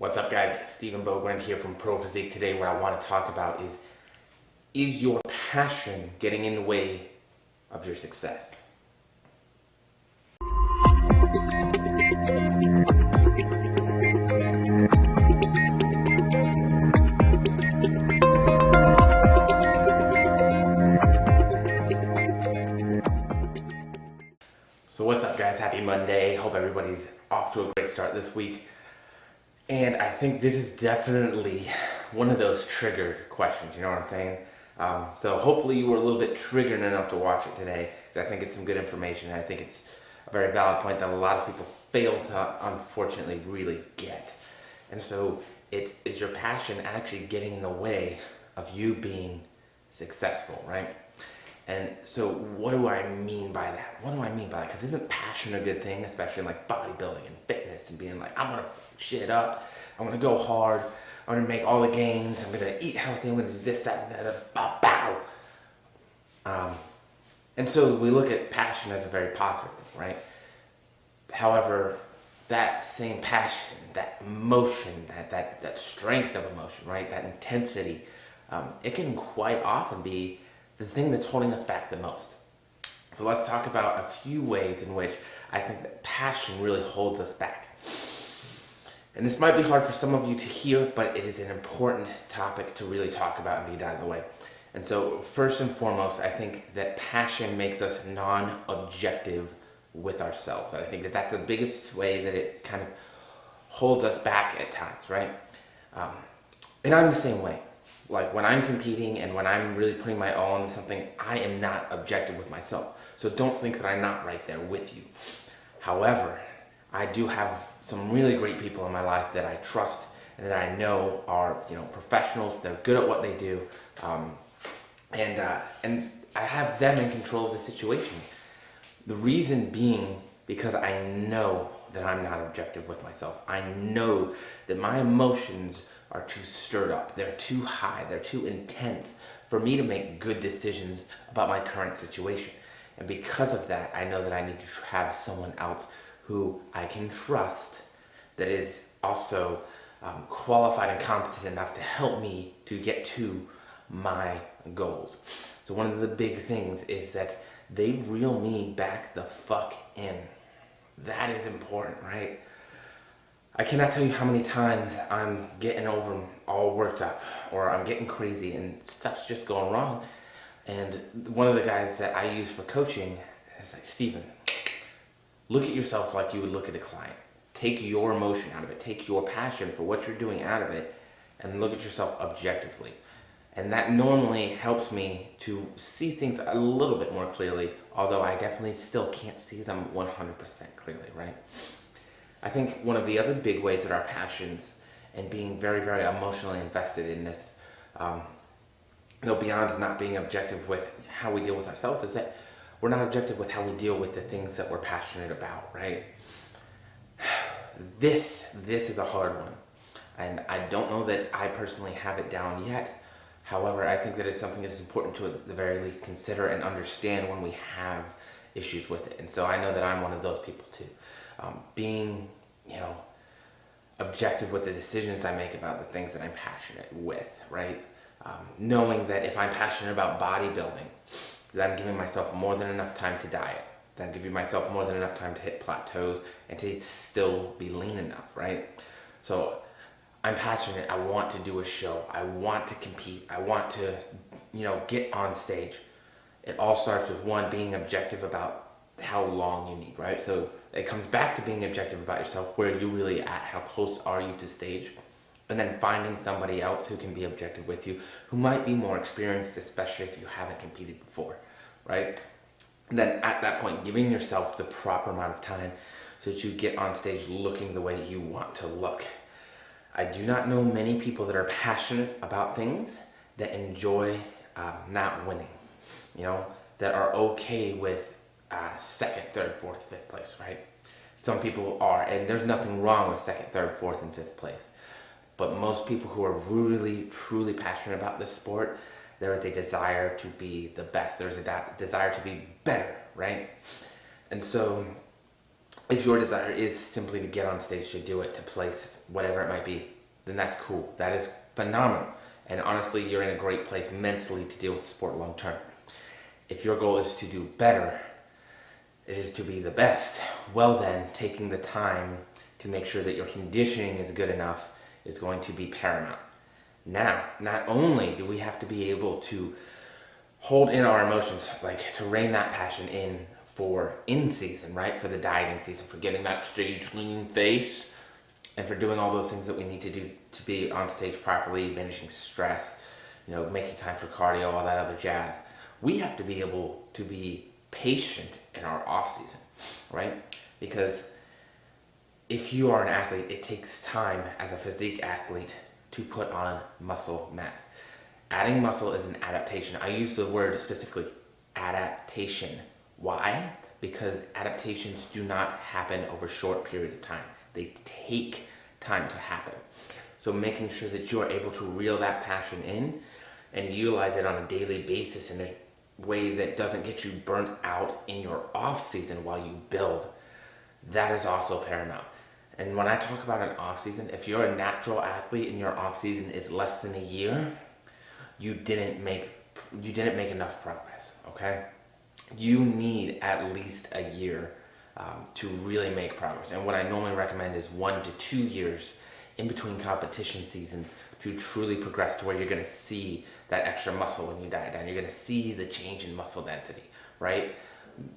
What's up, guys? Stephen Bogren here from Pro Physique. Today what I want to talk about is your passion getting in the way of your success? So what's up, guys? Happy Monday. Hope everybody's off to a great start this week. And I think this is definitely one of those triggered questions, you know what I'm saying? So hopefully you were a little bit triggered enough to watch it today. I think it's some good information. I think it's a very valid point that a lot of people fail to, unfortunately, really get. And so is your passion actually getting in the way of you being successful, right? And so what do I mean by that? What do I mean by that? Because isn't passion a good thing, especially in like bodybuilding and fitness and being like, I'm going to shit up, I'm going to go hard, I'm going to make all the gains, I'm going to eat healthy, I'm going to do this, that, and that, bow, bow. And so we look at passion as a very positive thing, right? However, that same passion, that emotion, that strength of emotion, right? That intensity, it can quite often be the thing that's holding us back the most. So let's talk about a few ways in which I think that passion really holds us back. And this might be hard for some of you to hear, but it is an important topic to really talk about and get out of the way. And so first and foremost, I think that passion makes us non-objective with ourselves. And I think that that's the biggest way that it kind of holds us back at times, right? And I'm the same way. Like when I'm competing and when I'm really putting my all into something, I am not objective with myself. So don't think that I'm not right there with you. However, I do have some really great people in my life that I trust and that I know are, professionals. They're good at what they do, and I have them in control of the situation. The reason being because I know that I'm not objective with myself. I know that my emotions are too stirred up. They're too high. They're too intense for me to make good decisions about my current situation. And because of that, I know that I need to have someone else who I can trust that is also qualified and competent enough to help me to get to my goals. So one of the big things is that they reel me back the fuck in. That is important, right? I cannot tell you how many times I'm getting over all worked up or I'm getting crazy and stuff's just going wrong. And one of the guys that I use for coaching is like, Stephen, look at yourself like you would look at a client. Take your emotion out of it. Take your passion for what you're doing out of it and look at yourself objectively. And that normally helps me to see things a little bit more clearly, although I definitely still can't see them 100% clearly, right? I think one of the other big ways that our passions and being very, very emotionally invested in this, beyond not being objective with how we deal with ourselves, is that we're not objective with how we deal with the things that we're passionate about, right? This is a hard one. And I don't know that I personally have it down yet. However, I think that it's something that's important to at the very least consider and understand when we have issues with it. And so I know that I'm one of those people too. Being, objective with the decisions I make about the things that I'm passionate with, right? Knowing that if I'm passionate about bodybuilding, that I'm giving myself more than enough time to diet, that I'm giving myself more than enough time to hit plateaus and to still be lean enough, right? So I'm passionate, I want to do a show, I want to compete, I want to, get on stage. It all starts with one, being objective about how long you need, right? So it comes back to being objective about yourself, where are you really at, how close are you to stage? And then finding somebody else who can be objective with you, who might be more experienced, especially if you haven't competed before, right? And then at that point, giving yourself the proper amount of time so that you get on stage looking the way you want to look. I do not know many people that are passionate about things that enjoy not winning, that are okay with second, third, fourth, fifth place, right? Some people are, and there's nothing wrong with second, third, fourth, and fifth place. But most people who are really, truly passionate about this sport, there is a desire to be the best. There's a desire to be better, right? And so If your desire is simply to get on stage, to do it, to place, whatever it might be, then that's cool. That is phenomenal. And honestly, you're in a great place mentally to deal with the sport long term. If your goal is to do better, it is to be the best, well then, taking the time to make sure that your conditioning is good enough is going to be paramount. Now, not only do we have to be able to hold in our emotions, like to rein that passion in for in season, right? For the dieting season, for getting that stage lean face, and for doing all those things that we need to do to be on stage properly, managing stress, making time for cardio, all that other jazz. We have to be able to be patient in our off season, right? Because if you are an athlete, it takes time as a physique athlete to put on muscle mass. Adding muscle is an adaptation. I use the word specifically, adaptation. Why? Because adaptations do not happen over short periods of time. They take time to happen. So making sure that you are able to reel that passion in and utilize it on a daily basis in a way that doesn't get you burnt out in your off season while you build, that is also paramount. And when I talk about an off season, if you're a natural athlete and your off season is less than a year, you didn't make enough progress, okay? You need at least a year to really make progress. And what I normally recommend is 1 to 2 years in between competition seasons to truly progress to where you're gonna see that extra muscle when you diet down. You're gonna see the change in muscle density, right?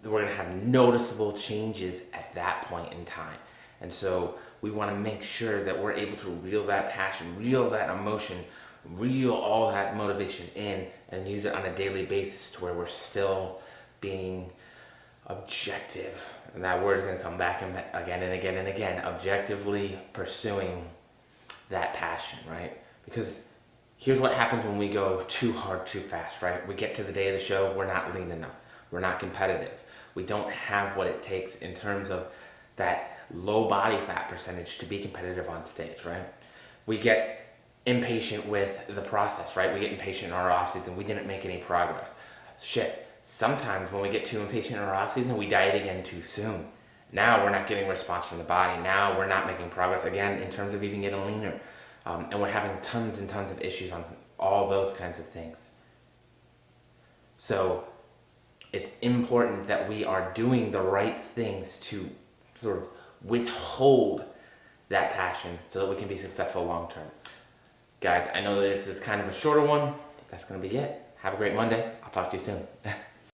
We're gonna have noticeable changes at that point in time. And so we wanna make sure that we're able to reel that passion, reel that emotion, reel all that motivation in and use it on a daily basis to where we're still being objective. And that word is going to come back again and again and again. Objectively pursuing that passion, right? Because here's what happens when we go too hard, too fast, right? We get to the day of the show, we're not lean enough. We're not competitive. We don't have what it takes in terms of that low body fat percentage to be competitive on stage, right? We get impatient with the process, right? We get impatient in our off season. We didn't make any progress. Shit. Sometimes when we get too impatient in our off season, we diet again too soon. Now we're not getting response from the body. Now we're not making progress again in terms of even getting leaner. And we're having tons and tons of issues on all those kinds of things. So it's important that we are doing the right things to sort of withhold that passion so that we can be successful long term. Guys, I know this is kind of a shorter one. That's going to be it. Have a great Monday. I'll talk to you soon.